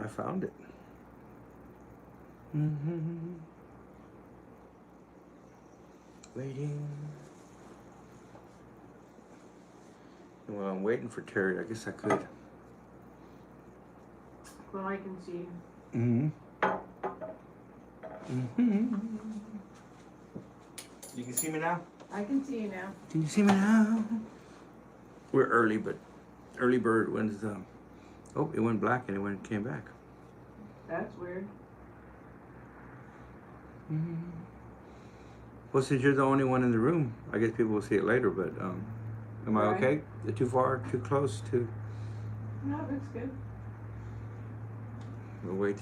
found it. Waiting. Well, I'm waiting for Terry. I guess I could. Well, I can see. You can see me now? I can see you now. Can you see me now? We're early, but early bird wins the... Oh, it went black and it came back. That's weird. Well, since you're the only one in the room, I guess people will see it later, but am I okay? Is it too far, too close, too... No, it looks good. We'll wait.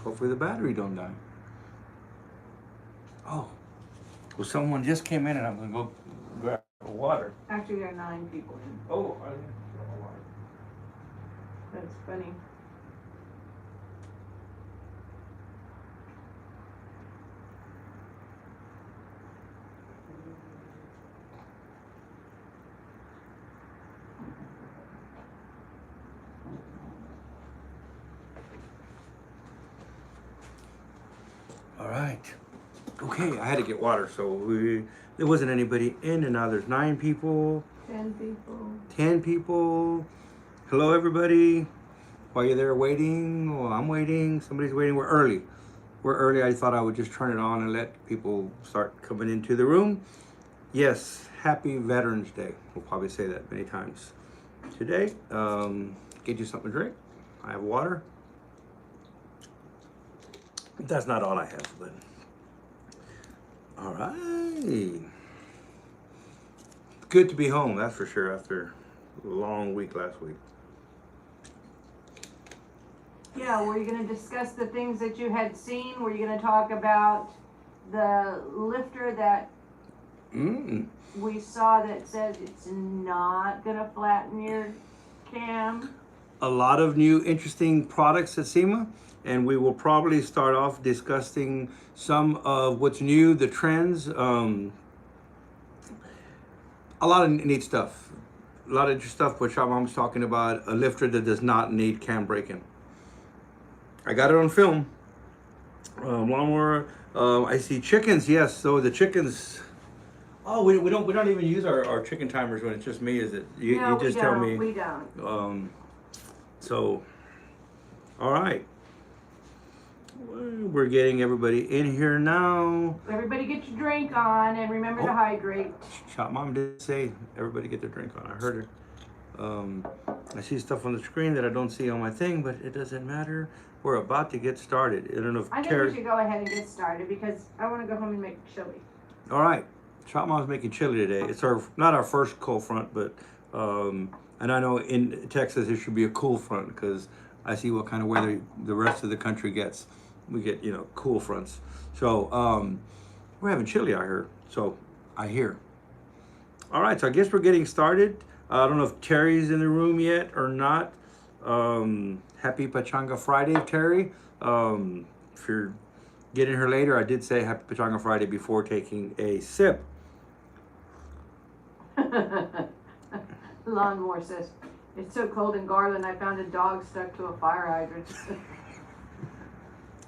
Hopefully the battery don't die. Oh. Well, someone just came in and I'm going to go grab water. Actually, there are 9 people in. Oh, are they? That's funny. All right. Okay, I had to get water, so there wasn't anybody in, and now there's 9 people. 10 people. 10 people. Hello, everybody. While you're there waiting, well, I'm waiting. Somebody's waiting. We're early. We're early. I thought I would just turn it on and let people start coming into the room. Yes, happy Veterans Day. We'll probably say that many times today. Get you something to drink. I have water. That's not all I have, but all right. Good to be home, that's for sure, after a long week last week. Yeah, were you going to discuss the things that you had seen? Were you going to talk about the lifter that we saw that says it's not going to flatten your cam? A lot of new interesting products at SEMA, and we will probably start off discussing some of what's new, the trends, a lot of neat stuff. A lot of interesting stuff, which I'm talking about, a lifter that does not need cam braking. I got it on film. Lawnmower. I see chickens. Yes. So the chickens. Oh, we don't even use our chicken timers when it's just me, is it? No, you just tell me. We don't. So, all right. We're getting everybody in here now. Everybody get your drink on and remember to hydrate. Shop Mom did say everybody get their drink on. I heard her. I see stuff on the screen that I don't see on my thing, but it doesn't matter. We're about to get started. I don't know if I think we should go ahead and get started because I want to go home and make chili. All right. Shop Mom's making chili today. It's not our first cold front, but and I know in Texas it should be a cool front because I see what kind of weather the rest of the country gets. We get, cool fronts. So we're having chili out here. So I hear. All right, so I guess we're getting started. I don't know if Terry's in the room yet or not. Happy Pachanga Friday, Terry. If you're getting her later, I did say Happy Pachanga Friday before taking a sip. Lawnmower says, it's so cold in Garland, I found a dog stuck to a fire hydrant.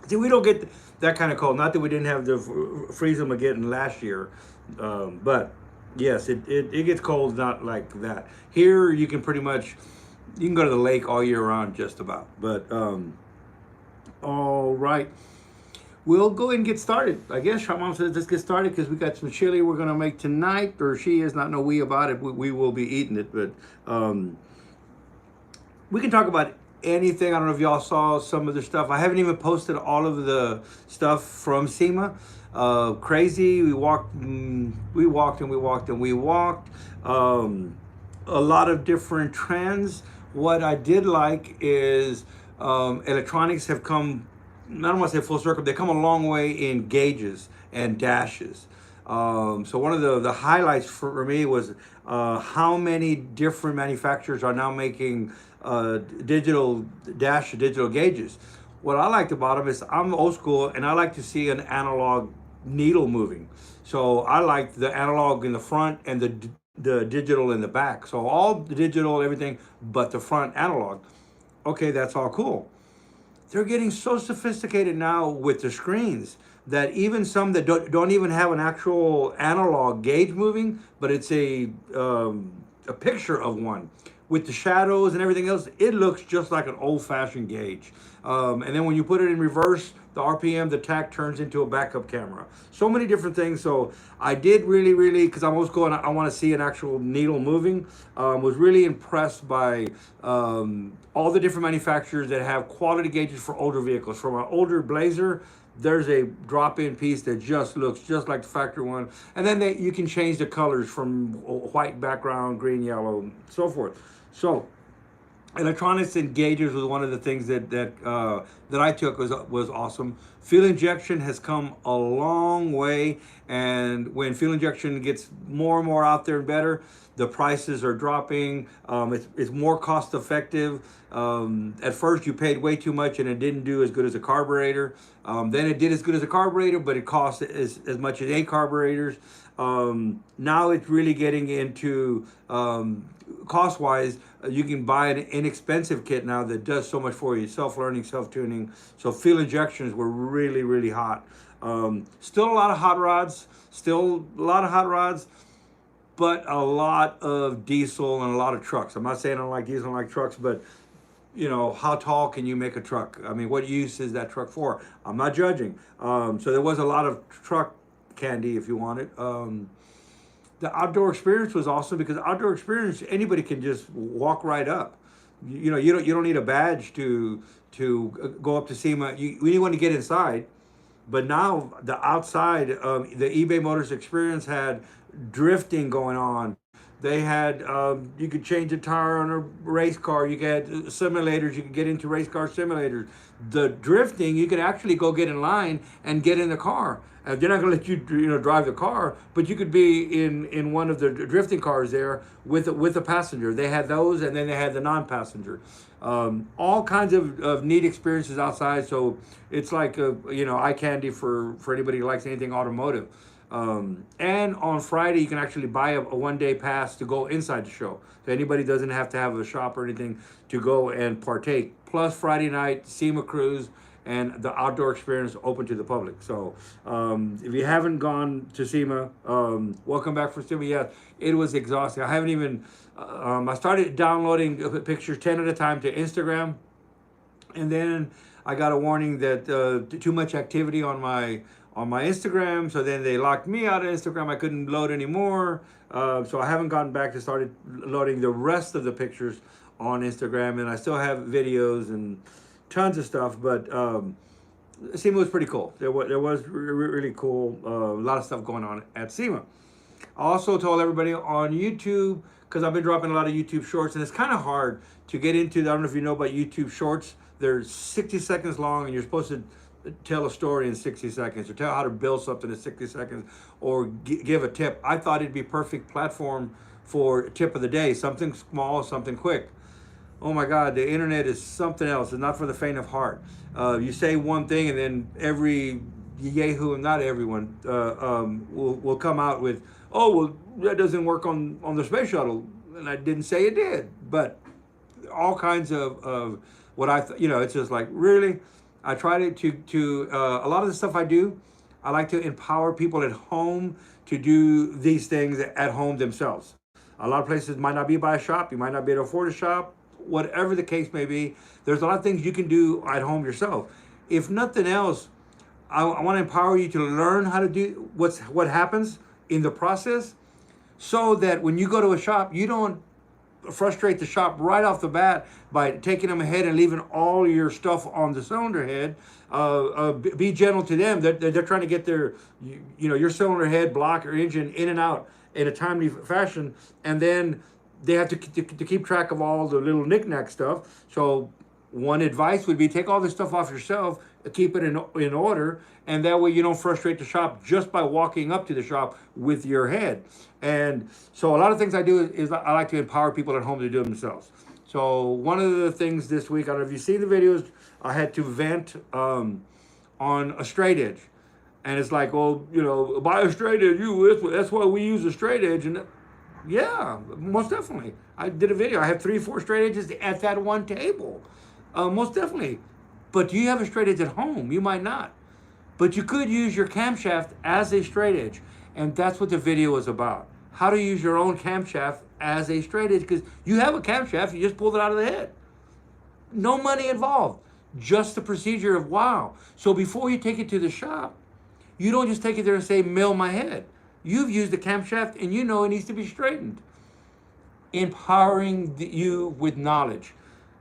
See, we don't get that kind of cold. Not that we didn't have the freeze them again last year. But yes, it gets cold, not like that. Here, you can pretty much, you can go to the lake all year round just about. But, all right. We'll go ahead and get started. I guess Shop Mom says let's get started because we got some chili we're going to make tonight. Or she is, not know we about it. We will be eating it. But we can talk about anything. I don't know if y'all saw some of the stuff. I haven't even posted all of the stuff from SEMA. Crazy. We walked. A lot of different trends. What I did like is electronics have come, I don't want to say full circle, they come a long way in gauges and dashes. So one of the highlights for me was how many different manufacturers are now making digital gauges. What I liked about them is I'm old school and I like to see an analog needle moving. So I like the analog in the front and the digital in the back. So all the digital, everything, but the front analog. Okay, that's all cool. they're getting so sophisticated now with the screens that even some that don't even have an actual analog gauge moving, but it's a picture of one with the shadows and everything else. It looks just like an old-fashioned gauge. And then when you put it in reverse, the RPM, the tack turns into a backup camera. So many different things. So I did really, because I'm always going, I want to see an actual needle moving. Was really impressed by all the different manufacturers that have quality gauges for older vehicles. From an older Blazer, there's a drop-in piece that just looks just like the factory one, and then you can change the colors from white background, green, yellow, and so forth. So electronics and gauges was one of the things that I took was awesome. Fuel injection has come a long way, and when fuel injection gets more and more out there and better, the prices are dropping. It's more cost effective. At first, you paid way too much, and it didn't do as good as a carburetor. Then it did as good as a carburetor, but it cost as much as 8 carburetors. Now it's really getting into cost-wise. You can buy an inexpensive kit now that does so much for you, self-learning, self-tuning. So fuel injections were really hot. Still a lot of hot rods, but a lot of diesel and a lot of trucks. I'm not saying I don't like diesel, I like trucks, but you know, how tall can you make a truck? I mean, what use is that truck for? I'm not judging. So there was a lot of truck candy, if you want it. The outdoor experience was awesome because outdoor experience, anybody can just walk right up. You know, you don't need a badge to go up to SEMA. You want to get inside. But now the outside, the eBay Motors experience had drifting going on. They had, you could change the tire on a race car. You get simulators. You could get into race car simulators. The drifting, you could actually go get in line and get in the car. They're not going to let you, drive the car, but you could be in one of the drifting cars there with a passenger. They had those, and then they had the non-passenger. All kinds of neat experiences outside. So it's like eye candy for anybody who likes anything automotive. And on Friday, you can actually buy a one-day pass to go inside the show. So anybody doesn't have to have a shop or anything to go and partake. Plus Friday night, SEMA cruise, and the outdoor experience open to the public. So if you haven't gone to SEMA, welcome back for SEMA. Yeah, it was exhausting. I haven't even, I started downloading pictures 10 at a time to Instagram. And then I got a warning that too much activity on my Instagram. So then they locked me out of Instagram. I couldn't load anymore. So I haven't gotten back to started loading the rest of the pictures on Instagram. And I still have videos and tons of stuff, but SEMA was pretty cool. There was really cool, a lot of stuff going on at SEMA. I also told everybody on YouTube, because I've been dropping a lot of YouTube shorts, and it's kind of hard to get into. I don't know if you know about YouTube shorts. They're 60 seconds long, and you're supposed to tell a story in 60 seconds, or tell how to build something in 60 seconds, or give a tip. I thought it'd be perfect platform for tip of the day, something small, something quick. Oh my God, the internet is something else. It's not for the faint of heart. You say one thing, and then every yahoo, not everyone, will come out with, oh, well, that doesn't work on the space shuttle. And I didn't say it did, but all kinds of what it's just like, really? I try to a lot of the stuff I do, I like to empower people at home to do these things at home themselves. A lot of places might not be by a shop. You might not be able to afford a shop. Whatever the case may be, there's a lot of things you can do at home yourself. If nothing else, I want to empower you to learn how to do what happens in the process, so that when you go to a shop, you don't frustrate the shop right off the bat by taking them ahead and leaving all your stuff on the cylinder head. Be gentle to them. They're trying to get their, your cylinder head, block, or engine in and out in a timely fashion, and then they have to keep track of all the little knick-knack stuff. So one advice would be take all this stuff off yourself, keep it in order, and that way you don't frustrate the shop just by walking up to the shop with your head. And so a lot of things I do is I like to empower people at home to do it themselves. So one of the things this week, I don't know if you've seen the videos, I had to vent on a straight edge. And it's like, well, buy a straight edge, that's why we use a straight edge. And yeah, most definitely. I did a video. I have 3-4 straight edges at that one table. Most definitely. But do you have a straight edge at home? You might not. But you could use your camshaft as a straight edge. And that's what the video is about. How to use your own camshaft as a straight edge, because you have a camshaft, you just pulled it out of the head. No money involved, just the procedure of wow. So before you take it to the shop, you don't just take it there and say, mill my head. You've used the camshaft and you know it needs to be straightened. Empowering you with knowledge.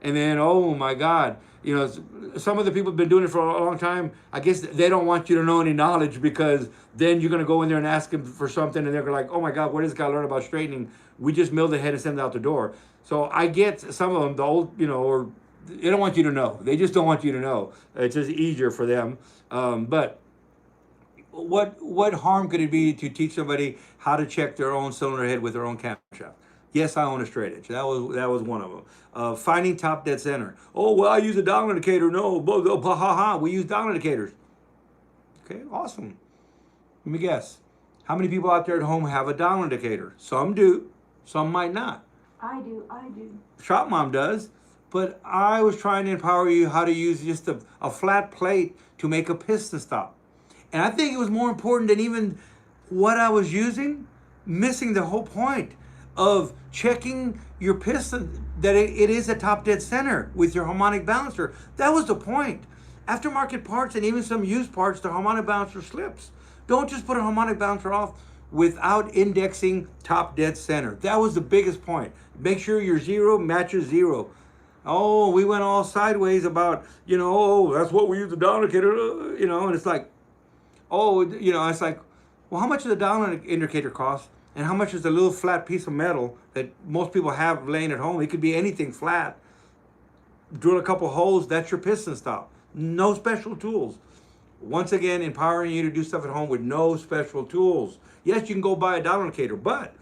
And then, oh my God, you know, some of the people have been doing it for a long time. I guess they don't want you to know any knowledge, because then you're going to go in there and ask them for something and they're like, oh my God, what does this guy learn about straightening? We just mill the head and send it out the door. So I get some of them, the old, you know, or they don't want you to know. They just don't want you to know. It's just easier for them. But what harm could it be to teach somebody how to check their own cylinder head with their own camshaft? Yes, I own a straight edge. That was one of them. Finding top dead center. Oh, well, I use a dial indicator. No, ha ha ha. We use dial indicators. Okay, awesome. Let me guess. How many people out there at home have a dial indicator? Some do. Some might not. I do. Shop Mom does. But I was trying to empower you how to use just a flat plate to make a piston stop. And I think it was more important than even what I was using, missing the whole point of checking your piston, that it is a top dead center with your harmonic balancer. That was the point. Aftermarket parts and even some used parts, the harmonic balancer slips. Don't just put a harmonic balancer off without indexing top dead center. That was the biggest point. Make sure your zero matches zero. Oh, we went all sideways about, you know, oh, that's what we use the dial indicator, you know, and it's like, oh, you know, it's like, well, how much does the dial indicator cost? And how much is the little flat piece of metal that most people have laying at home? It could be anything flat. Drill a couple holes, that's your piston stop. No special tools. Once again, empowering you to do stuff at home with no special tools. Yes, you can go buy a dial indicator, but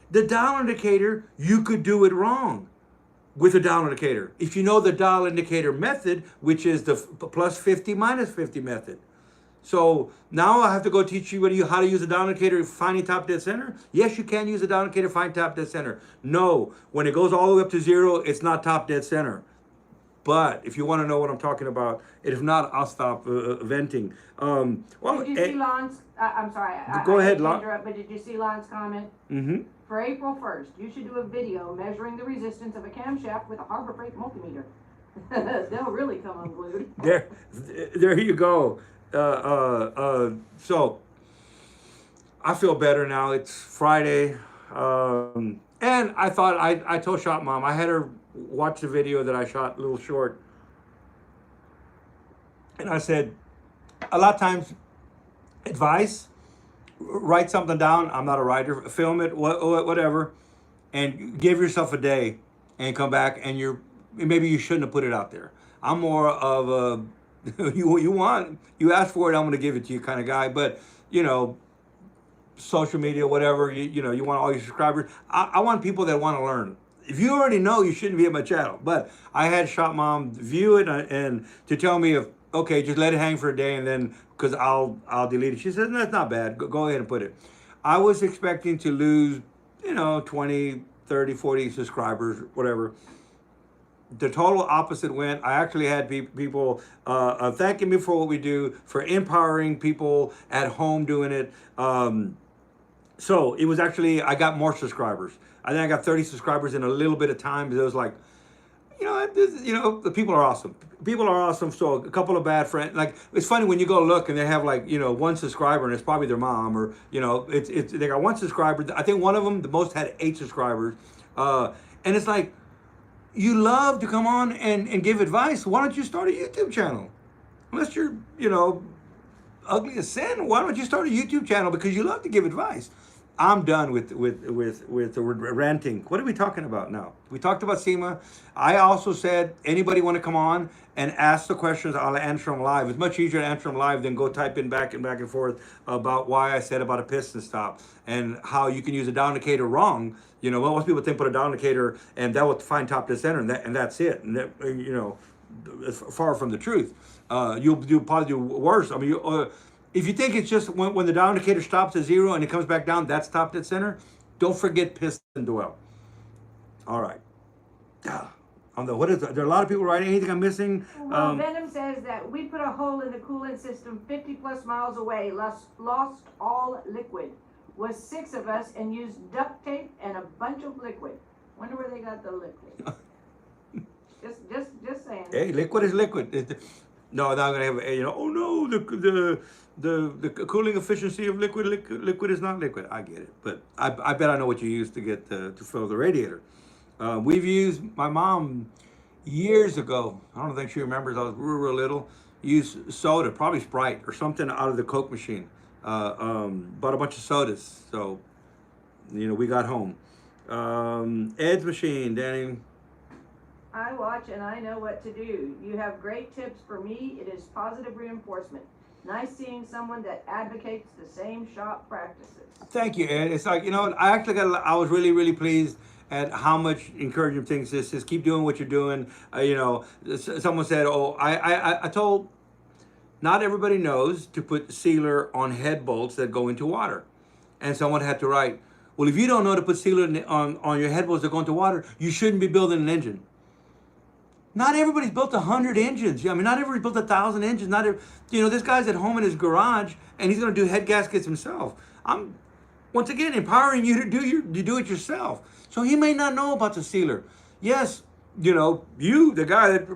the dial indicator, you could do it wrong with a dial indicator. If you know the dial indicator method, which is the plus 50, minus 50 method. So now I have to go teach you how to use a dial indicator finding top dead center. Yes, you can use a dial indicator find top dead center. No, when it goes all the way up to zero, it's not top dead center. But if you want to know what I'm talking about, if not, I'll stop venting. Did you see Lon's? I'm sorry. Go ahead, Lon. But did you see Lon's comment? Mm-hmm. For April 1st, you should do a video measuring the resistance of a camshaft with a Harbor Freight multimeter. They'll really come unglued. There you go. So I feel better now. It's Friday. And I thought, I told Shop Mom, I had her watch the video that I shot, a little short. And I said, a lot of times, advice, write something down. I'm not a writer. Film it, whatever. And give yourself a day and come back, and maybe you shouldn't have put it out there. I'm more of a, you ask for it, I'm going to give it to you kind of guy. But, you know, social media, whatever, you know, you want all your subscribers. I want people that want to learn. If you already know, you shouldn't be at my channel. But I had Shop Mom view it and to tell me if, okay, just let it hang for a day and then, because I'll delete it. She said, no, that's not bad. Go ahead and put it. I was expecting to lose, you know, 20, 30, 40 subscribers, whatever. The total opposite went. I actually had people thanking me for what we do, for empowering people at home doing it. So it was actually, I got more subscribers. I think I got 30 subscribers in a little bit of time. It was like, the people are awesome. People are awesome. So a couple of bad friends, like, it's funny when you go look and they have like, one subscriber and it's probably their mom, or, they got one subscriber. I think one of them, the most, had 8 subscribers. And it's like, you love to come on and give advice. Why don't you start a YouTube channel? Unless you're, ugly as sin, why don't you start a YouTube channel? Because you love to give advice. I'm done with the ranting. What are we talking about now? We talked about SEMA. I also said, anybody want to come on and ask the questions, I'll answer them live. It's much easier to answer them live than go type in back and forth about why I said about a piston stop and how you can use a dial indicator wrong. Most people think put a dial indicator and that will find top dead center and that's it. And that, it's far from the truth. You'll probably do worse. I mean, if you think it's just when the dial indicator stops at 0 and it comes back down, that's top dead center. Don't forget piston dwell. All right. On the, what is, there are a lot of people writing. Anything I'm missing? Well, Venom says that we put a hole in the coolant system 50 plus miles away, lost all liquid. Was 6 of us and used duct tape and a bunch of liquid. Wonder where they got the liquid. just saying. Hey, liquid is liquid. No, now I'm gonna have oh no, the cooling efficiency of liquid is not liquid. I get it, but I bet I know what you use to get to fill the radiator. We've used, my mom years ago. I don't think she remembers. I was real little. Used soda, probably Sprite or something out of the Coke machine. Bought a bunch of sodas, so we got home. Ed's machine, Danny. I watch and I know what to do. You have great tips for me. It is positive reinforcement. Nice seeing someone that advocates the same shop practices. Thank you, Ed. It's like, I was really, really pleased at how much encouraging things this is. Keep doing what you're doing. Someone said, I told, not everybody knows to put sealer on head bolts that go into water. And someone had to write, well, if you don't know to put sealer on your head bolts that go into water, you shouldn't be building an engine. Not everybody's built 100 engines. I mean, not everybody's built 1,000 engines. This guy's at home in his garage and he's going to do head gaskets himself. I'm, once again, empowering you to do it yourself. So he may not know about the sealer. Yes, the guy that,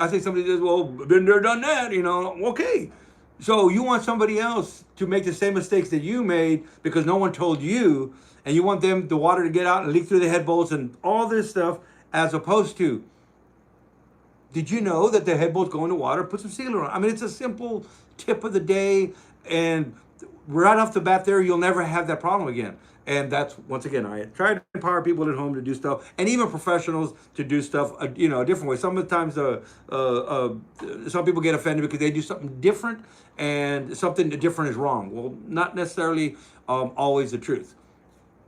I think somebody says, well, been there, done that, okay. So you want somebody else to make the same mistakes that you made because no one told you, and you want the water to get out and leak through the head bolts and all this stuff, as opposed to, did you know that the head bolts go into water? Put some sealer on. I mean, it's a simple tip of the day, and right off the bat there, you'll never have that problem again. And that's, once again, I try to empower people at home to do stuff, and even professionals to do stuff, a different way. Sometimes some people get offended because they do something different, and something different is wrong. Well, not necessarily always the truth.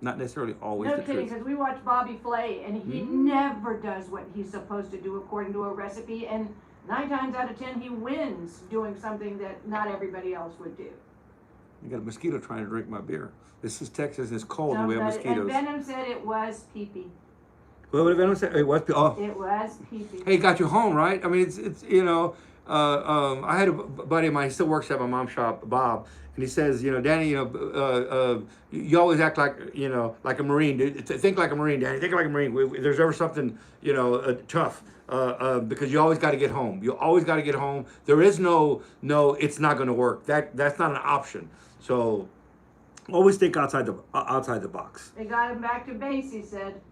Not necessarily always the truth. No kidding, because we watch Bobby Flay, and he never does what he's supposed to do according to a recipe, and 9 times out of 10 he wins doing something that not everybody else would do. You got a mosquito trying to drink my beer. This is Texas. It's cold, and we have mosquitoes. And Venom said it was pee-pee. What did Venom say? It was pee-pee. Oh. It was pee-pee. Hey, got you home, right? I mean, it's I had a buddy of mine. He still works at my mom's shop, Bob. And he says, Danny, you always act like, like a Marine. Think like a Marine, Danny. Think like a Marine. If there's ever something, tough, because you always got to get home. You always got to get home. There is no, it's not going to work. That's not an option. So always think outside the box. They got him back to base, he said.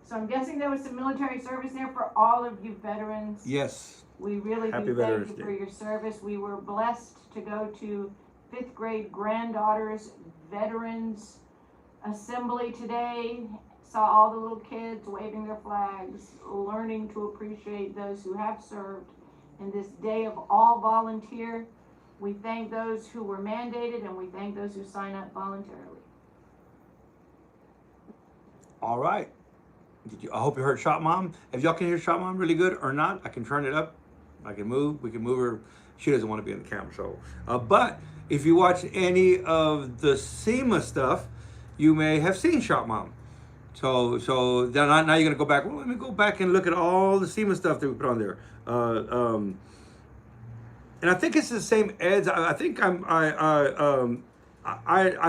So I'm guessing there was some military service there for all of you veterans. Yes. We really do thank you for your service. We were blessed to go to 5th grade granddaughter's Veterans Assembly today. Saw all the little kids waving their flags, learning to appreciate those who have served in this day of all volunteer. We thank those who were mandated, and we thank those who sign up voluntarily. All right. I hope you heard Shop Mom. If y'all can hear Shop Mom really good or not, I can turn it up. I can move. We can move her. She doesn't want to be in the camera, so. But if you watch any of the SEMA stuff, you may have seen Shop Mom. So now you're gonna go back. Well, let me go back and look at all the SEMA stuff that we put on there. And I think it's the same Ed's. I think I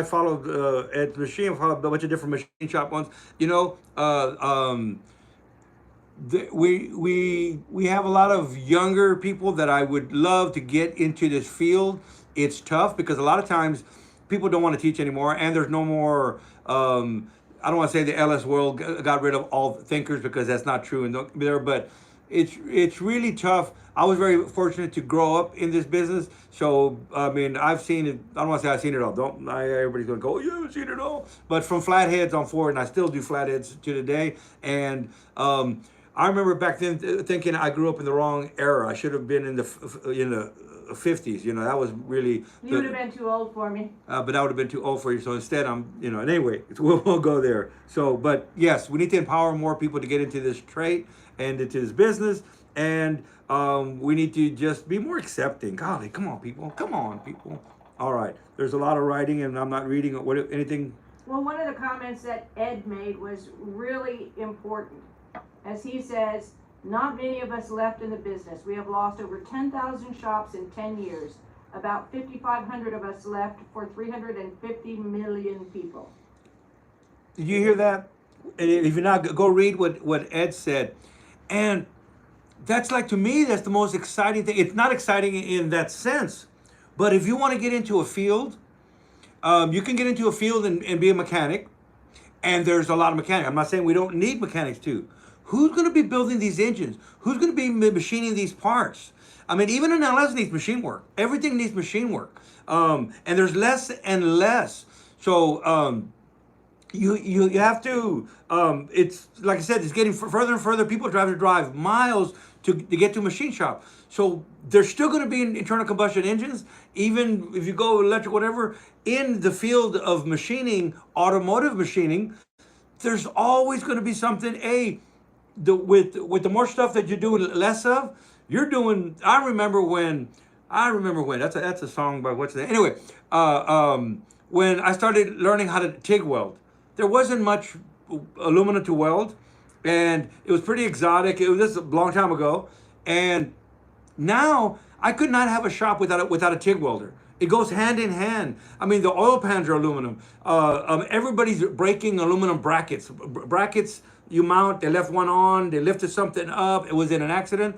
followed Ed's machine. I followed a bunch of different machine shop ones. We have a lot of younger people that I would love to get into this field. It's tough because a lot of times people don't want to teach anymore, and there's no more. I don't want to say the LS world got rid of all thinkers, because that's not true, and there, but it's really tough. I was very fortunate to grow up in this business, so I mean, I've seen it. I don't want to say I've seen it all. Everybody's gonna go, yeah, I've seen it all. But from flatheads on forward, and I still do flatheads to today. And I remember back then thinking I grew up in the wrong era. I should have been in the 50s. That was really. You would have been too old for me. But I would have been too old for you. So instead, and anyway, we'll go there. So, but yes, we need to empower more people to get into this trade and into this business. And we need to just be more accepting. Golly, come on, people. Come on, people. All right. There's a lot of writing, and I'm not reading anything. Well, one of the comments that Ed made was really important. as he says, not many of us left in the business. We have lost over 10,000 shops in 10 years. About 5,500 of us left for 350 million people. Did you hear that? And if you're not, go read what Ed said. And that's like, to me, that's the most exciting thing. It's not exciting in that sense, but if you want to get into a field, you can get into a field and be a mechanic. And there's a lot of mechanics. I'm not saying we don't need mechanics too. Who's going to be building these engines? Who's going to be machining these parts? I mean, even an LS needs machine work. Everything needs machine work. And there's less and less. So you have to, it's like I said, it's getting further and further. People have to drive miles to get to a machine shop. So there's still going to be internal combustion engines, even if you go electric, whatever. In the field of machining, automotive machining, there's always going to be something. With the more stuff that you're doing less of, you're doing. I remember when. That's a song by what's that? Anyway, when I started learning how to TIG weld, there wasn't much aluminum to weld, and it was pretty exotic. It was just a long time ago, and now I could not have a shop without a TIG welder. It goes hand in hand. I mean, the oil pans are aluminum. Everybody's breaking aluminum brackets. Brackets you mount. They left one on. They lifted something up. It was in an accident.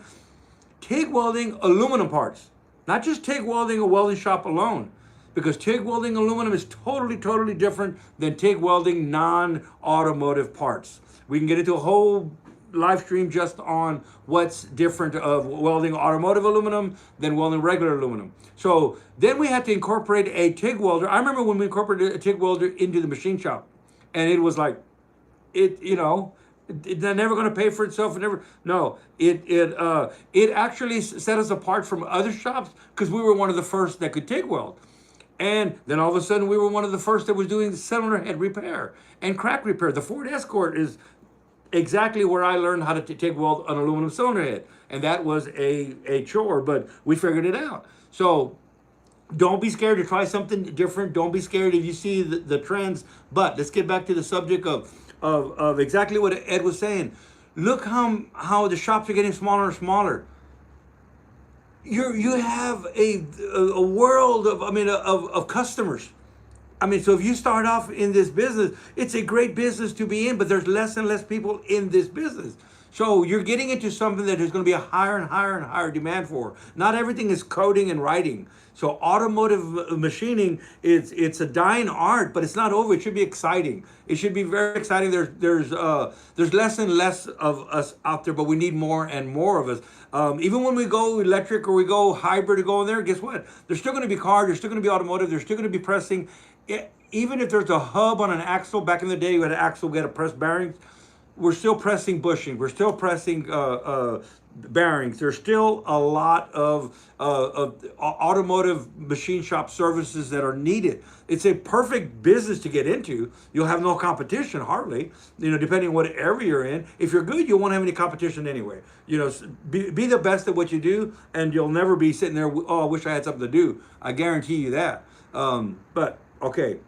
TIG welding aluminum parts, not just TIG welding a welding shop alone, because TIG welding aluminum is totally different than TIG welding non-automotive parts. We can get into a whole live stream just on what's different of welding automotive aluminum than welding regular aluminum. So then we had to incorporate a TIG welder. I remember when we incorporated a TIG welder into the machine shop, and it was like, they're never going to pay for itself. It actually set us apart from other shops because we were one of the first that could TIG weld. And then all of a sudden we were one of the first that was doing cylinder head repair and crack repair. The Ford Escort is exactly where I learned how to TIG weld an aluminum cylinder head. And that was a chore, but we figured it out. So don't be scared to try something different. Don't be scared if you see the trends. But let's get back to the subject of exactly what Ed was saying. Look how the shops are getting smaller and smaller. You have a world of customers. I mean, so if you start off in this business, it's a great business to be in, but there's less and less people in this business. So you're getting into something that there's going to be a higher and higher demand for. Not everything is coding and writing. So automotive machining, it's a dying art, but it's not over. It should be exciting. It should be very exciting. There's less and less of us out there, but we need more and more of us. Even when we go electric or we go hybrid to go in there, guess what? There's still going to be cars. There's still going to be automotive. There's still going to be pressing. Even if there's a hub on an axle, back in the day, you had an axle, we had to press bearings. We're still pressing bushing. We're still pressing bearings. There's still a lot of automotive machine shop services that are needed. It's a perfect business to get into. You'll have no competition, hardly, depending on what area you're in. If you're good, you won't have any competition anyway. Be the best at what you do, and you'll never be sitting there, oh, I wish I had something to do. I guarantee you that. But, okay.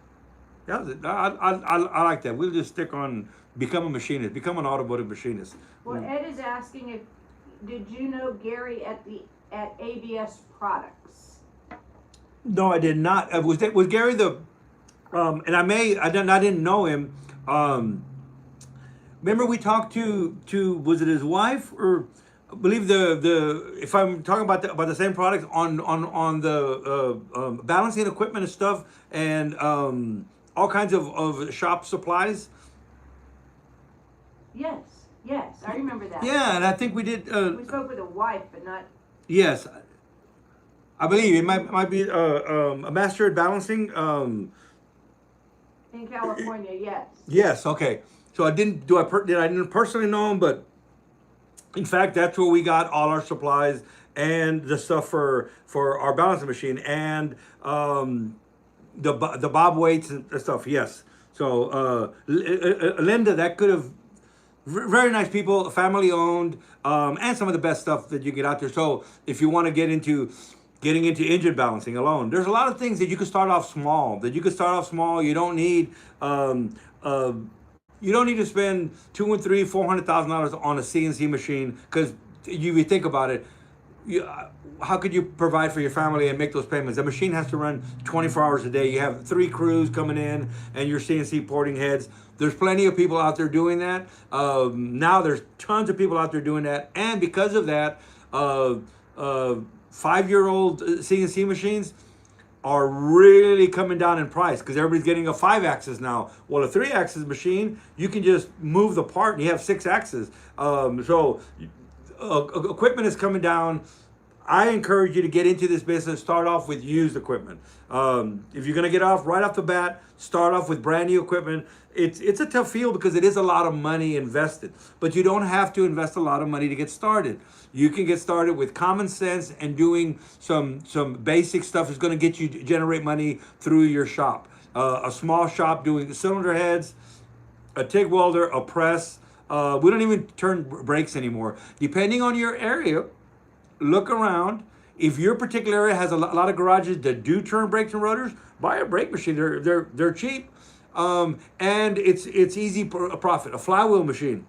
I like that. We'll just stick on become a machinist, become an automotive machinist. Well, Ed is asking did you know Gary at ABS Products? No, I did not. Was Gary and I didn't know him. Remember we talked to was it his wife, or I believe if I'm talking about the same products on the balancing equipment and stuff, and all kinds of shop supplies. Yes, I remember that. Yeah, and I think we did. We spoke with a wife, but not. Yes, I believe it might be a master at balancing. In California, yes. Yes. Okay. So I didn't personally know him, but in fact, that's where we got all our supplies and the stuff for our balancing machine and the bob weights and stuff. Yes. So Linda, that could have. Very nice people, family owned, and some of the best stuff that you get out there. So if you want to getting into engine balancing alone, there's a lot of things that you can start off small. You don't need You don't need to spend two and three, $400,000 on a CNC machine because you think about it. You, how could you provide for your family and make those payments? The machine has to run 24 hours a day. You have 3 crews coming in and you're CNC porting heads. There's plenty of people out there doing that. Now there's tons of people out there doing that. And because of that, 5-year-old CNC machines are really coming down in price because everybody's getting a 5-axis now. Well, a 3-axis machine, you can just move the part and you have 6 axes. Equipment is coming down. I encourage you to get into this business. Start off with used equipment. If you're going to get off right off the bat, start off with brand new equipment. It's a tough field because it is a lot of money invested, but you don't have to invest a lot of money to get started. You can get started with common sense and doing some basic stuff is going to get you to generate money through your shop. A small shop doing cylinder heads, a TIG welder, a press. We don't even turn brakes anymore. Depending on your area, look around. If your particular area has a lot of garages that do turn brakes and rotors, buy a brake machine. They're cheap, and it's easy profit. A flywheel machine.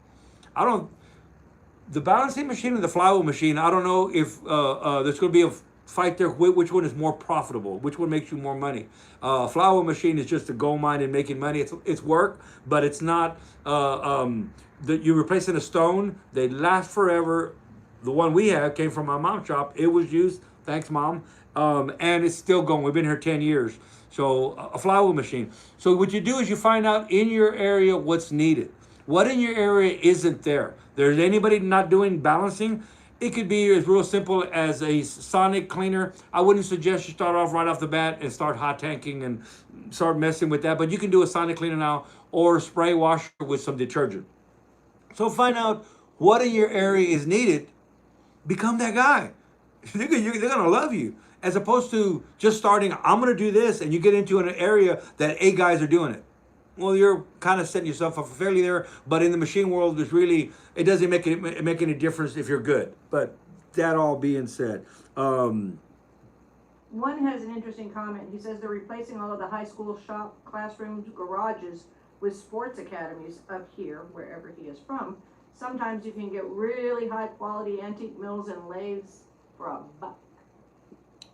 The balancing machine and the flywheel machine. I don't know if there's going to be a fight there. Which one is more profitable? Which one makes you more money? Flywheel machine is just a gold mine and making money. It's work, but it's not. You're replacing a stone. They last forever. The one we have came from my mom's shop. It was used. Thanks, Mom. And it's still going. We've been here 10 years. So a flywheel machine. So what you do is you find out in your area what's needed. What in your area isn't there? There's anybody not doing balancing? It could be as real simple as a sonic cleaner. I wouldn't suggest you start off right off the bat and start hot tanking and start messing with that. But you can do a sonic cleaner now or a spray washer with some detergent. So find out what in your area is needed. Become that guy. They're going to love you. As opposed to just starting, I'm going to do this, and you get into an area that 8 guys are doing it. Well, you're kind of setting yourself up for failure there. But in the machine world, it doesn't make any difference if you're good. But that all being said. One has an interesting comment. He says they're replacing all of the high school shop classrooms, garages with sports academies up here, wherever he is from. Sometimes you can get really high quality antique mills and lathes for $1.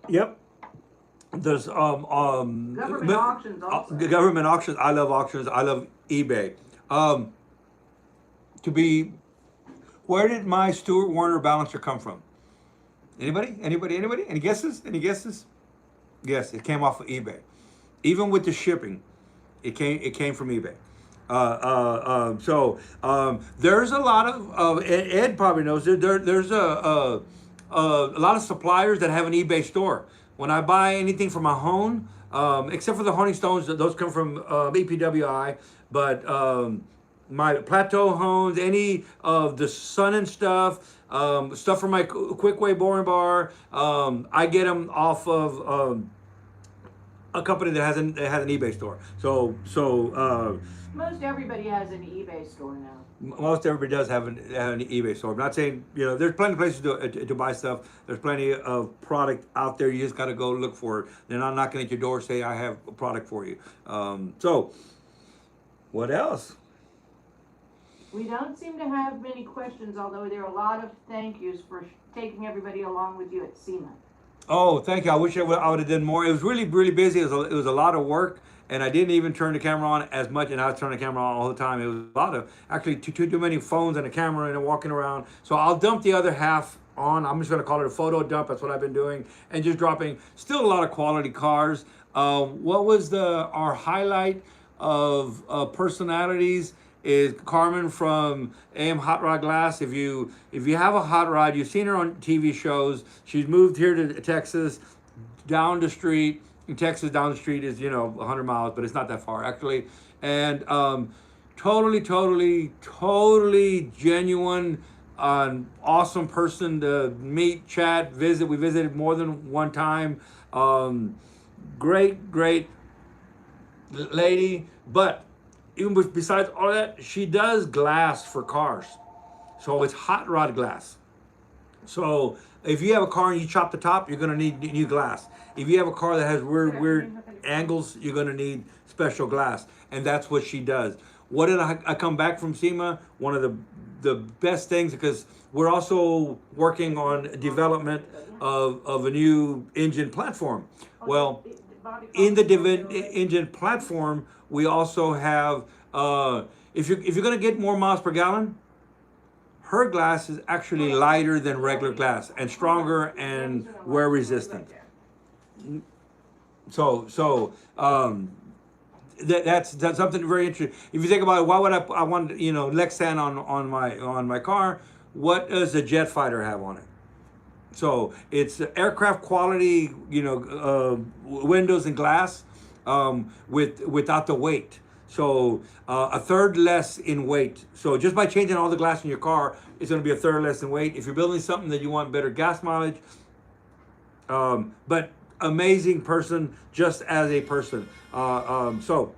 Yep. There's government auctions also. Government auctions. I love auctions. I love eBay. Where did my Stewart Warner balancer come from? Anybody? Any guesses? Yes, it came off of eBay. Even with the shipping, it came from eBay. There's a lot of Ed probably knows there's a lot of suppliers that have an eBay store. When I buy anything for my home, except for the Honey Stones, those come from EPWI, but my Plateau hones, any of the Sun and stuff for my Quickway boring bar, I get them off of a company that has an eBay store. Most everybody has an eBay store now. Most everybody does have an eBay store. I'm not saying, there's plenty of places to buy stuff. There's plenty of product out there. You just got to go look for it. They're not knocking at your door say, I have a product for you. What else? We don't seem to have many questions, although there are a lot of thank yous for taking everybody along with you at SEMA. Oh, thank you. I wish I would have done more. It was really, really busy. It was a lot of work. And I didn't even turn the camera on as much, and I was turning the camera on all the time. It was a lot of, actually, too many phones and a camera and walking around. So I'll dump the other half on. I'm just going to call it a photo dump. That's what I've been doing. And just dropping still a lot of quality cars. What was our highlight of personalities is Carmen from AM Hot Rod Glass. If you have a hot rod, you've seen her on TV shows. She's moved here to Texas, down the street. In Texas, down the street is, 100 miles, but it's not that far, actually. And totally genuine, awesome person to meet, chat, visit. We visited more than one time. Great lady. But even besides all that, she does glass for cars. So it's hot rod glass. So if you have a car and you chop the top, you're going to need new glass. If you have a car that has weird angles, you're going to need special glass. And that's what she does. What did I come back from SEMA? One of the best things, because we're also working on development of a new engine platform. Well, in the engine platform, we also have if you're going to get more miles per gallon, her glass is actually lighter than regular glass and stronger and wear resistant. So that's something very interesting. If you think about it, why would I want Lexan on my car? What does a jet fighter have on it? So it's aircraft quality, windows and glass, without the weight. So a third less in weight. So just by changing all the glass in your car, it's going to be a third less in weight. If you're building something that you want better gas mileage, but amazing person just as a person. So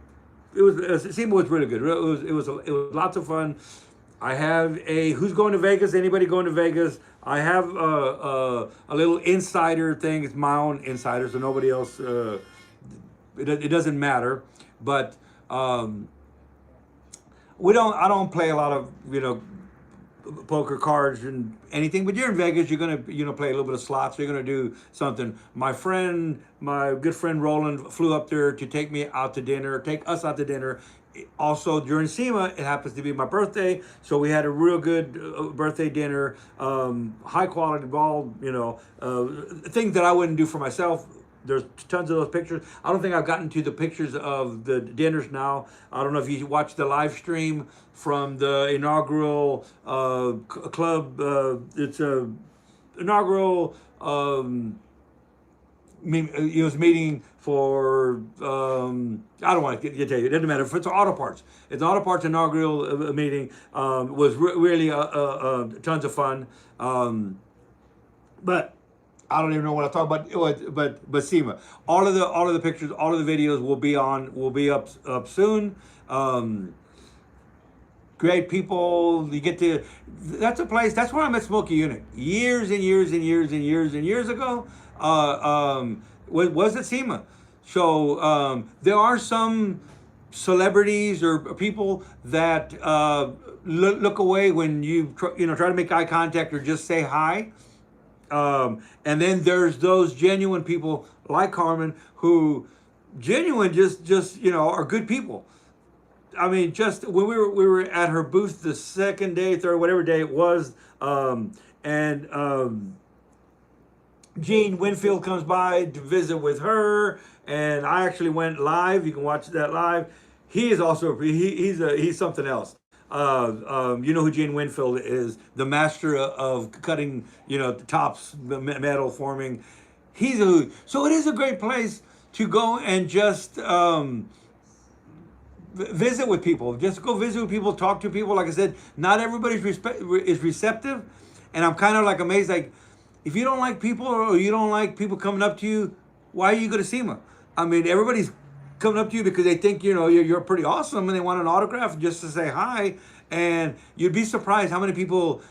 SEMA was really good. It was lots of fun. I have a who's going to Vegas? Anybody going to Vegas? I have a little insider thing. It's my own insider, so nobody else. It doesn't matter. But I don't play a lot of poker cards and anything. But you're in Vegas. You're gonna play a little bit of slots. So you're gonna do something. My good friend Roland flew up there to take us out to dinner. Also during SEMA, it happens to be my birthday, so we had a real good birthday dinner. High quality ball, things that I wouldn't do for myself. There's tons of those pictures. I don't think I've gotten to the pictures of the dinners now. I don't know if you watched the live stream from the inaugural club. It's a inaugural. It was meeting for I don't want to tell you. It doesn't matter if it's auto parts. It's auto parts inaugural meeting. Was really tons of fun. But I don't even know what I talk about. But SEMA. All of the pictures, all of the videos will be up soon. Great people. You get to. That's a place. That's where I met Smokey Unit years and years and years and years and years ago. Was at SEMA. So there are some celebrities or people that look away when you try to make eye contact or just say hi. And then there's those genuine people like Carmen who genuine just are good people. I mean, just when we were at her booth the second day, third, whatever day it was, Gene Winfield comes by to visit with her, and I actually went live. You can watch that live. He is also he's something else. You know who Gene Winfield is? The master of cutting, tops, metal forming. So it is a great place to go and just visit with people. Just go visit with people, talk to people. Like I said, not everybody's is receptive, and I'm kind of like amazed. Like, if you don't like people or you don't like people coming up to you, why are you going to SEMA? I mean, everybody's coming up to you because they think you're pretty awesome and they want an autograph just to say hi. And you'd be surprised how many people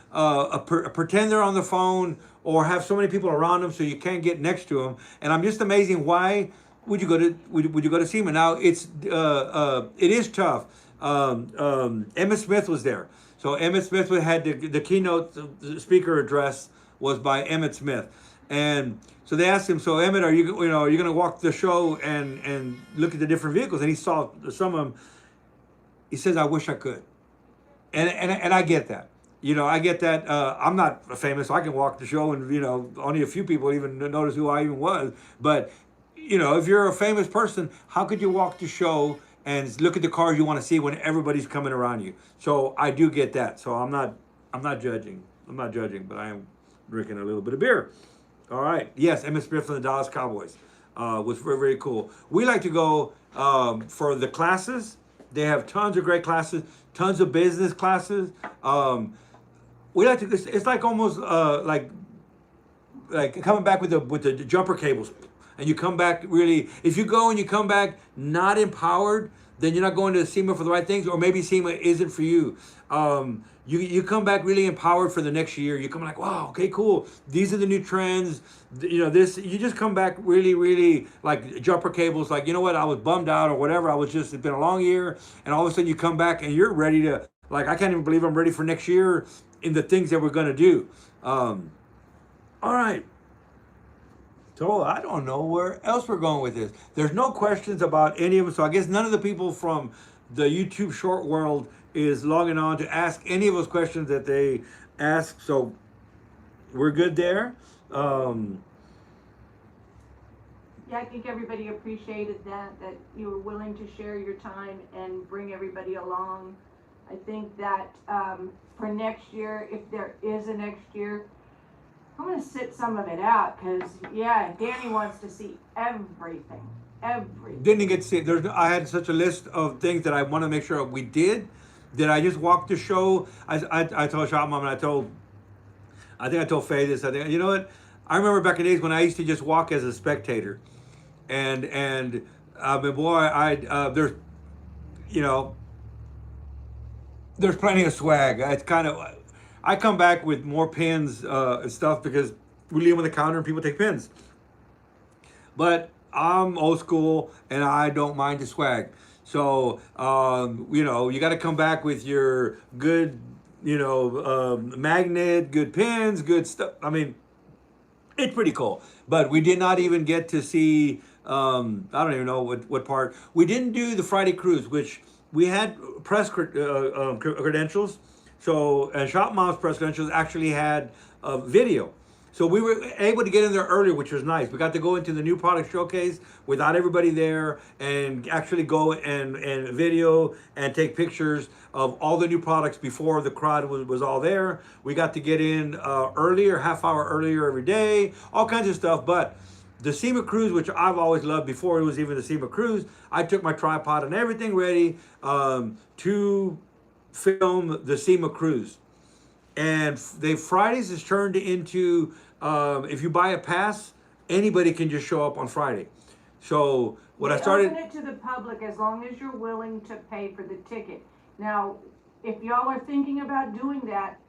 pretend they're on the phone or have so many people around them so you can't get next to them. And I'm just amazing. Why would you go to SEMA? Now it is tough. Emmett Smith was there, so Emmett Smith had the keynote speaker address was by Emmett Smith, and so they asked him, so Emmett, are you going to walk the show and look at the different vehicles? And he saw some of them. He says, I wish I could, and I get that. I get that. I'm not famous, so I can walk the show, and only a few people even notice who I even was. But if you're a famous person, how could you walk the show and look at the cars you want to see when everybody's coming around you? So I do get that. So I'm not judging. But I am drinking a little bit of beer. All right. Yes, Emmett Smith from the Dallas Cowboys was very, very cool. We like to go for the classes. They have tons of great classes, tons of business classes. We like to. It's like almost like coming back with the jumper cables, and you come back really. If you go and you come back not empowered, then you're not going to SEMA for the right things, or maybe SEMA isn't for you. you come back really empowered for the next year. You come like, wow, okay, cool. These are the new trends. You know, this, you just come back really, really like jumper cables. Like, you know what? I was bummed out or whatever. I was just, it's been a long year. And all of a sudden you come back and you're ready to, like, I can't even believe I'm ready for next year in the things that we're going to do. All right. So I don't know where else we're going with this. There's no questions about any of them. So I guess none of the people from the YouTube short world is logging on to ask any of those questions that they ask. So we're good there. Yeah, I think everybody appreciated that you were willing to share your time and bring everybody along. I think that for next year, if there is a next year, I'm gonna sit some of it out, because yeah, Danny wants to see everything. Didn't get to see. I had such a list of things that I want to make sure we did. That I just walked the show. I told Shop Mom and I think I told Faye this. I think, you know what? I remember back in the days when I used to just walk as a spectator, and but boy, there's, you know, there's plenty of swag. It's kind of, I come back with more pins and stuff because we leave them on the counter and people take pins. But I'm old school and I don't mind the swag. So, you know, you got to come back with your good, you know, magnet, good pins, good stuff. I mean, it's pretty cool. But we did not even get to see, I don't even know what part. We didn't do the Friday cruise, which we had press credentials. So, and Shop Mom's press credentials actually had video. So we were able to get in there earlier, which was nice. We got to go into the new product showcase without everybody there and actually go and video and take pictures of all the new products before the crowd was all there. We got to get in earlier, half hour earlier every day, all kinds of stuff. But the SEMA Cruise, which I've always loved before it was even the SEMA Cruise, I took my tripod and everything ready to film the SEMA Cruise. And Fridays is turned into, if you buy a pass, anybody can just show up on Friday. So what I started, open it to the public as long as you're willing to pay for the ticket. Now, if y'all are thinking about doing that,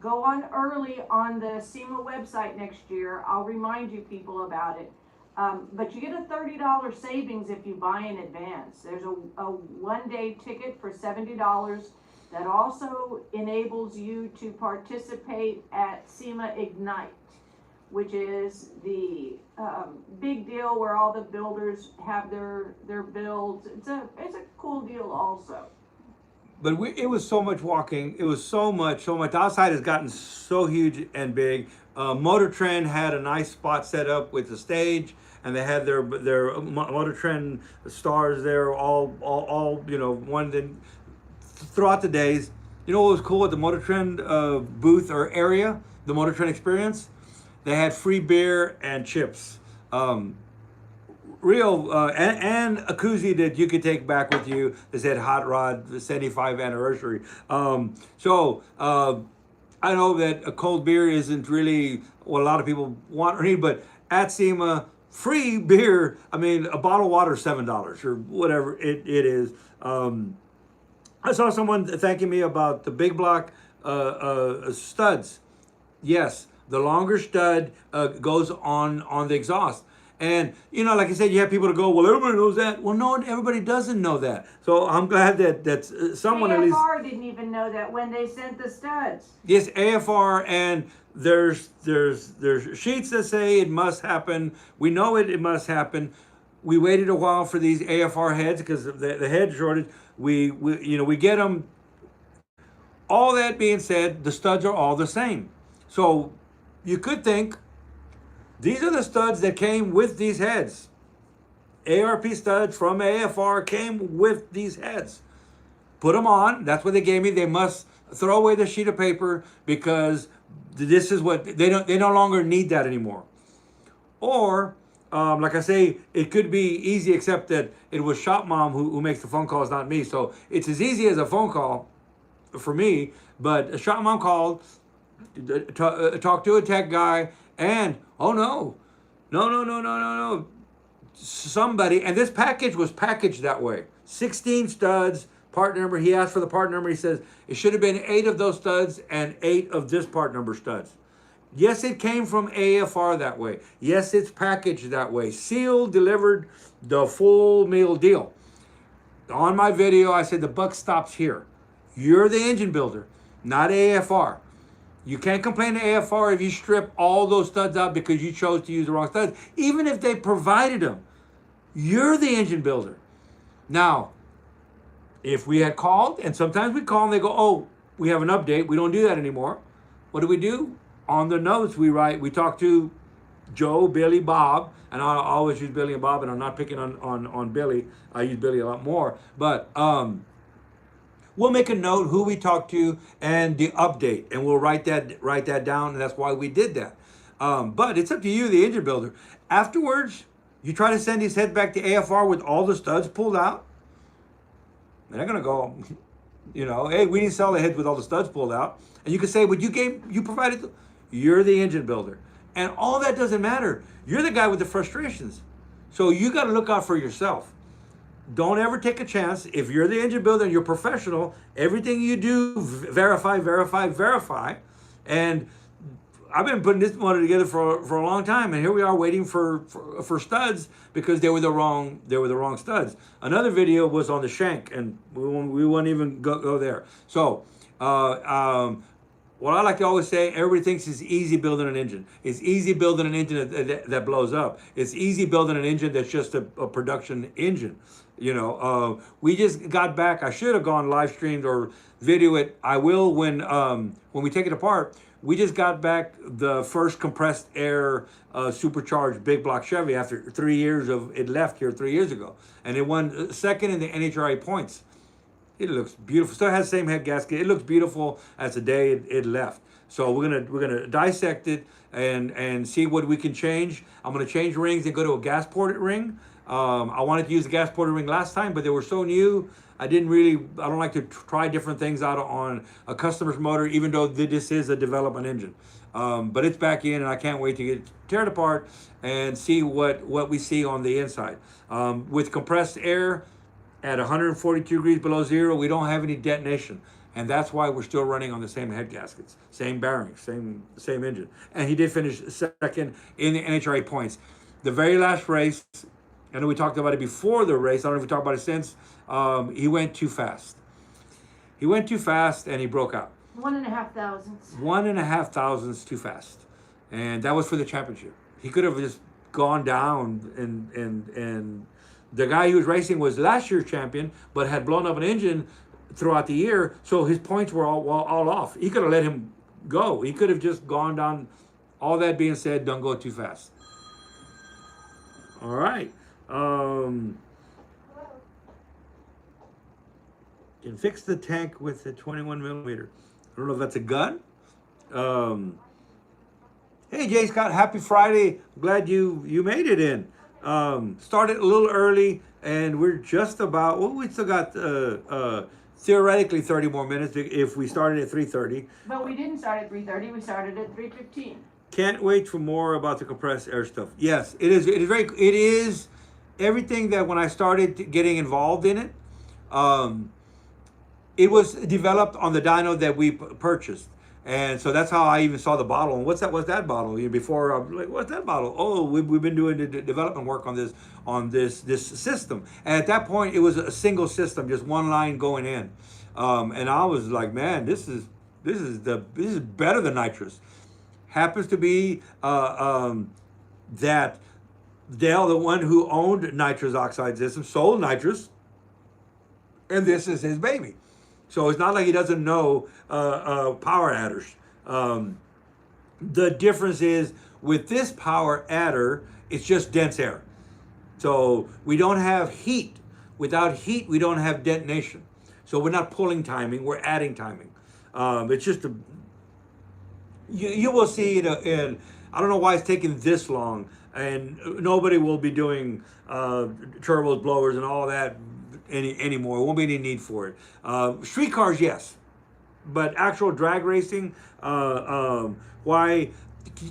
go on early on the SEMA website next year. I'll remind you people about it. But you get a $30 savings if you buy in advance. There's a one-day ticket for $70. That also enables you to participate at SEMA Ignite, which is the big deal where all the builders have their builds. It's a cool deal also. but it was so much walking. It was so much. The outside has gotten so huge and big. Motor Trend had a nice spot set up with the stage, and they had their Motor Trend stars there, all you know, throughout the days. You know what was cool with the Motor Trend booth or area, the Motor Trend experience? They had free beer and chips. And a koozie that you could take back with you that said Hot Rod, the 75th anniversary. I know that a cold beer isn't really what a lot of people want or need, but at SEMA, free beer, I mean, a bottle of water is $7 or whatever it is. I saw someone thanking me about the big block studs. Yes, the longer stud goes on the exhaust. And, you know, like I said, you have people to go, well, everybody knows that. Well, no, everybody doesn't know that. So I'm glad that someone at least... AFR didn't even know that when they sent the studs. Yes, AFR, and there's sheets that say it must happen. We know it must happen. We waited a while for these AFR heads because of the head shortage. We get them. All that being said, the studs are all the same. So you could think these are the studs that came with these heads. ARP studs from AFR came with these heads. Put them on. That's what they gave me. They must throw away the sheet of paper because this is what they no longer need that anymore. Or like I say, it could be easy, except that it was Shop Mom who makes the phone calls, not me. So it's as easy as a phone call for me. But Shop Mom called, talked to a tech guy, and oh no. Somebody, and this package was packaged that way. 16 studs, part number. He asked for the part number. He says it should have been 8 of those studs and 8 of this part number studs. Yes, it came from AFR that way. Yes, it's packaged that way. Sealed, delivered, the full meal deal. On my video, I said the buck stops here. You're the engine builder, not AFR. You can't complain to AFR if you strip all those studs out because you chose to use the wrong studs, even if they provided them. You're the engine builder. Now, if we had called, and sometimes we call and they go, oh, we have an update. We don't do that anymore. What do? On the notes we write, we talk to Joe, Billy, Bob, and I always use Billy and Bob, and I'm not picking on Billy. I use Billy a lot more. But we'll make a note who we talk to and the update, and we'll write that down, and that's why we did that. But it's up to you, the engine builder. Afterwards, you try to send his head back to AFR with all the studs pulled out. They're gonna go, hey, we didn't sell the heads with all the studs pulled out. And you can say, but you provided. You're the engine builder, and all that doesn't matter. You're the guy with the frustrations, so you got to look out for yourself. Don't ever take a chance. If you're the engine builder and you're professional, everything you do, verify. And I've been putting this motor together for a long time, and here we are waiting for studs because they were the wrong studs. Another video was on the shank, and we won't even go there. So what I like to always say, everybody thinks it's easy building an engine. It's easy building an engine that blows up. It's easy building an engine that's just a production engine. We just got back. I should have gone live streamed or video it. I will when we take it apart. We just got back the first compressed air supercharged big block Chevy after 3 years of it left here 3 years ago, and it won second in the NHRA points. It looks beautiful. Still has the same head gasket. It looks beautiful as the day it left. So we're gonna dissect it and see what we can change. I'm gonna change rings and go to a gas ported ring. I wanted to use the gas ported ring last time, but they were so new. I don't like to try different things out on a customer's motor, even though this is a development engine. But it's back in, and I can't wait to tear it apart and see what we see on the inside. With compressed air at 142 degrees below zero, we don't have any detonation. And that's why we're still running on the same head gaskets, same bearings, same engine. And he did finish second in the NHRA points. The very last race, I know we talked about it before the race. I don't know if we talked about it since. He went too fast. He went too fast and he broke out. 1.5 thousandths. 1.5 thousandths too fast. And that was for the championship. He could have just gone down and the guy he was racing was last year's champion, but had blown up an engine throughout the year, so his points were all off. He could have let him go. He could have just gone down. All that being said, don't go too fast. All right. Can fix the tank with a 21 millimeter. I don't know if that's a gun. Hey, Jay Scott, happy Friday. Glad you made it in. Started a little early, and we're just about, we still got theoretically 30 more minutes if we started at 3:30. But we didn't start at 3:30, we started at 3:15. Can't wait for more about the compressed air stuff. Yes, it is everything that when I started getting involved in it, it was developed on the dyno that we purchased. And so that's how I even saw the bottle. And what's that bottle? Before I'm like, what's that bottle? Oh, we've been doing the development work on this system. And at that point, it was a single system, just one line going in. And I was like, man, this is better than nitrous. Happens to be that Dale, the one who owned nitrous oxide system, sold nitrous, and this is his baby. So it's not like he doesn't know power adders. The difference is with this power adder, it's just dense air. So we don't have heat. Without heat, we don't have detonation. So we're not pulling timing, we're adding timing. It's just you will see it in, I don't know why it's taking this long, and nobody will be doing turbos, blowers, and all that anymore. There won't be any need for it. Street cars, yes, but actual drag racing, why?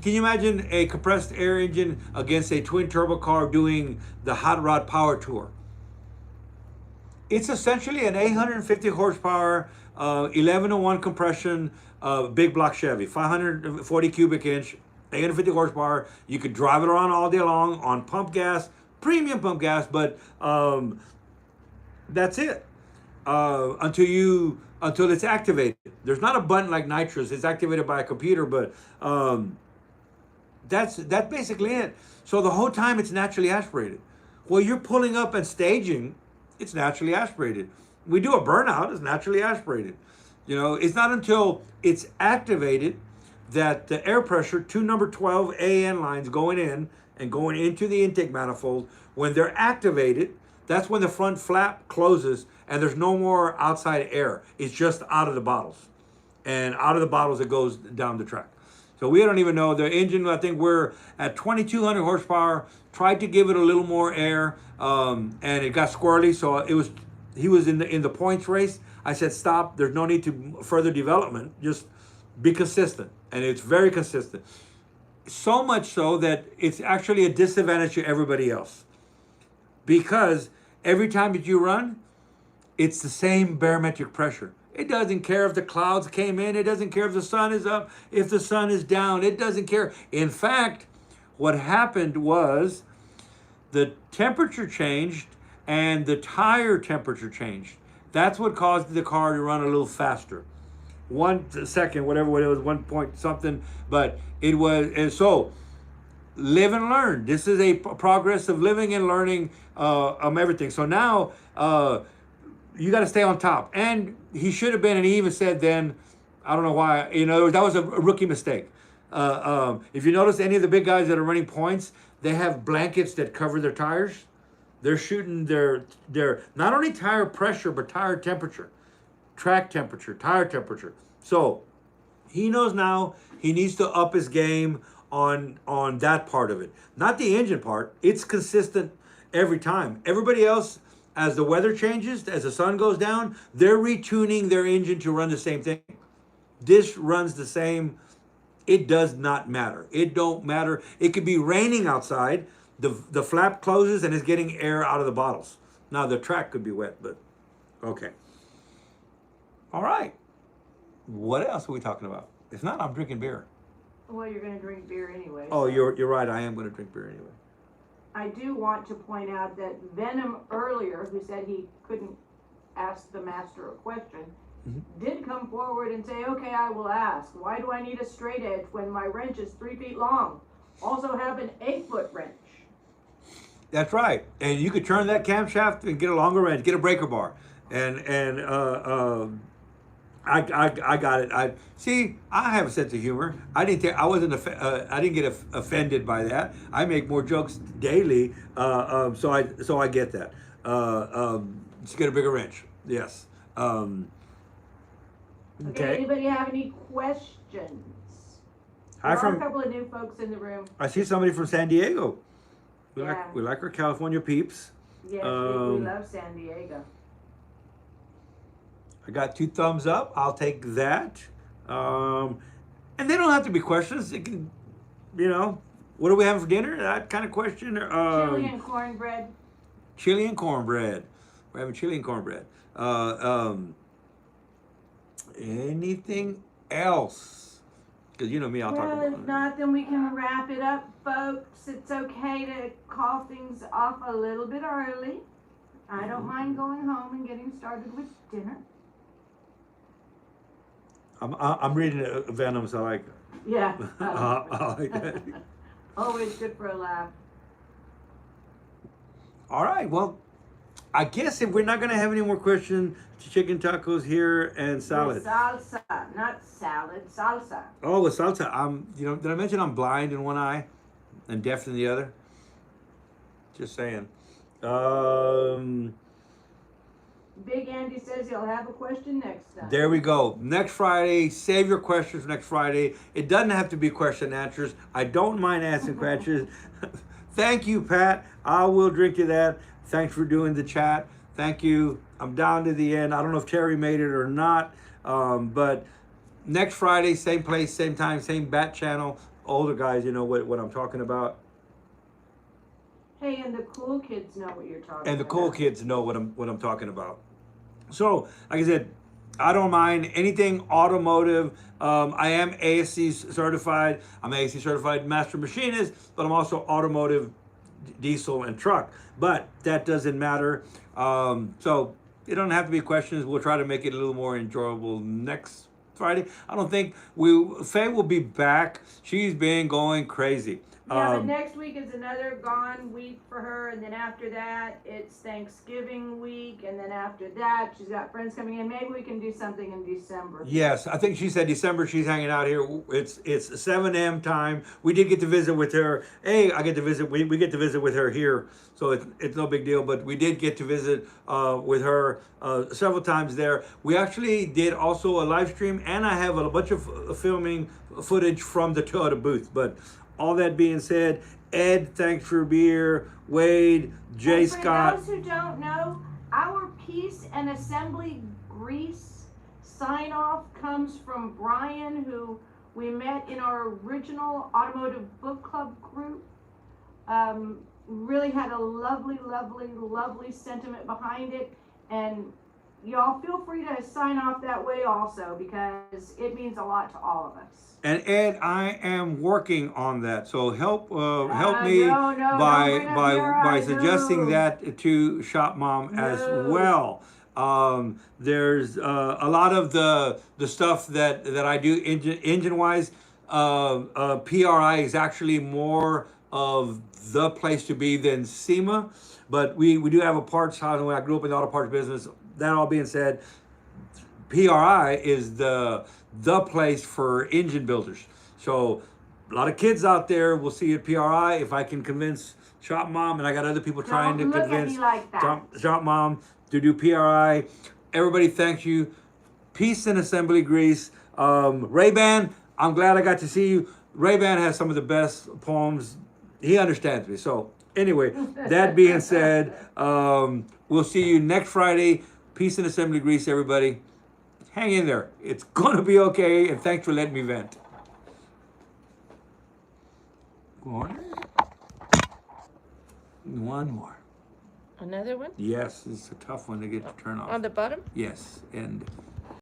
Can you imagine a compressed air engine against a twin turbo car doing the hot rod power tour? It's essentially an 850 horsepower, 11-to-1 compression, big block Chevy, 540 cubic inch, 850 horsepower. You could drive it around all day long on pump gas, premium pump gas, but that's it. Until it's activated. There's not a button like nitrous. It's activated by a computer, but that's basically it. So the whole time it's naturally aspirated. Well, you're pulling up and staging, it's naturally aspirated. We do a burnout, it's naturally aspirated. You know, it's not until it's activated that the air pressure, two number 12 AN lines going in and going into the intake manifold, when they're activated, that's when the front flap closes and there's no more outside air. It's just out of the bottles. And out of the bottles it goes down the track. So we don't even know. The engine, I think we're at 2,200 horsepower, tried to give it a little more air, and it got squirrely. So he was in the points race. I said, stop, there's no need to further development. Just be consistent. And it's very consistent. So much so that it's actually a disadvantage to everybody else. Because every time that you run, it's the same barometric pressure. It doesn't care if the clouds came in. It doesn't care if the sun is up, if the sun is down. It doesn't care. In fact, what happened was the temperature changed and the tire temperature changed. That's what caused the car to run a little faster. 1 second, whatever it was, 1 point something. But it was, and so live and learn. This is a progress of living and learning everything. So now you got to stay on top. And he should have been, and he even said then, I don't know why, that was a rookie mistake. If you notice any of the big guys that are running points, they have blankets that cover their tires. They're shooting their not only tire pressure, but tire temperature, track temperature, tire temperature. So he knows now he needs to up his game on that part of it. Not the engine part. It's consistent every time. Everybody else, as the weather changes, as the sun goes down, they're retuning their engine to run the same thing. This runs the same. It does not matter. It don't matter. It could be raining outside. The flap closes and it's getting air out of the bottles. Now the track could be wet, but okay. All right. What else are we talking about? If not, I'm drinking beer. Well, you're going to drink beer anyway. Oh, so. you're right. I am going to drink beer anyway. I do want to point out that Venom earlier, who said he couldn't ask the master a question, did come forward and say, okay, I will ask. Why do I need a straight edge when my wrench is 3 feet long? Also have an 8-foot wrench. That's right. And you could turn that camshaft and get a longer wrench, get a breaker bar. And I got it. I have a sense of humor. I didn't get offended by that. I make more jokes daily, so I get that. Just get a bigger wrench. Yes. Okay. Anybody have any questions? There are a couple of new folks in the room. I see somebody from San Diego. We Yeah. like our California peeps. Yes, we love San Diego. I got 2 thumbs up. I'll take that. And they don't have to be questions. It can, what are we having for dinner? That kind of question. Chili and cornbread. Chili and cornbread. We're having chili and cornbread. Anything else? Because you know me, I'll talk about it. Well, if not, then we can wrap it up, folks. It's okay to call things off a little bit early. I don't mind going home and getting started with dinner. I'm reading Venom, so I like it. Yeah. I like that. Always good for a laugh. All right. Well, I guess if we're not going to have any more questions, chicken tacos here and salad. With salsa, not salad, salsa. Oh, with salsa. Did I mention I'm blind in one eye and deaf in the other? Just saying. Big Andy says he'll have a question next time. There we go. Next Friday, save your questions for next Friday. It doesn't have to be question and answers. I don't mind answering questions. Thank you, Pat. I will drink you that. Thanks for doing the chat. Thank you. I'm down to the end. I don't know if Terry made it or not, but next Friday, same place, same time, same bat channel. Older guys, you know what I'm talking about. Hey, and the cool kids know what you're talking about. And the cool kids know what I'm talking about. So, like I said, I don't mind anything automotive. I am ASC certified. I'm ASC certified master machinist, but I'm also automotive, diesel, and truck. But that doesn't matter. So it don't have to be questions. We'll try to make it a little more enjoyable next Friday. I don't think Faye will be back. She's been going crazy. Yeah, but next week is another gone week for her, and then after that, it's Thanksgiving week, and then after that, she's got friends coming in. Maybe we can do something in December. Yes, I think she said December she's hanging out here. It's 7 a.m. time. We did get to visit with her. Hey, I get to visit. We get to visit with her here, so it's no big deal. But we did get to visit with her several times there. We actually did also a live stream, and I have a bunch of filming footage from the Toyota booth. But all that being said, Ed, thanks for beer. Wade, Jay Scott. For those who don't know, our piece and assembly grease sign off comes from Brian, who we met in our original automotive book club group. Really had a lovely, lovely, lovely sentiment behind it, and y'all feel free to sign off that way also, because it means a lot to all of us. And Ed, I am working on that. So help me by suggesting that to Shop Mom as well. There's a lot of the stuff that I do engine wise. PRI is actually more of the place to be than SEMA, but we do have a parts house. When I grew up in the auto parts business. That all being said, PRI is the place for engine builders. So a lot of kids out there will see at PRI. If I can convince Shop Mom, and I got other people trying to convince Shop Mom to do PRI. Everybody, thank you. Peace and assembly grease. Ray-Ban, I'm glad I got to see you. Ray-Ban has some of the best poems. He understands me. So anyway, that being said, we'll see you next Friday. Peace and assembly grease, everybody. Hang in there. It's going to be okay, and thanks for letting me vent. One more. Another one? Yes, it's a tough one to get to turn off. On the bottom? Yes, and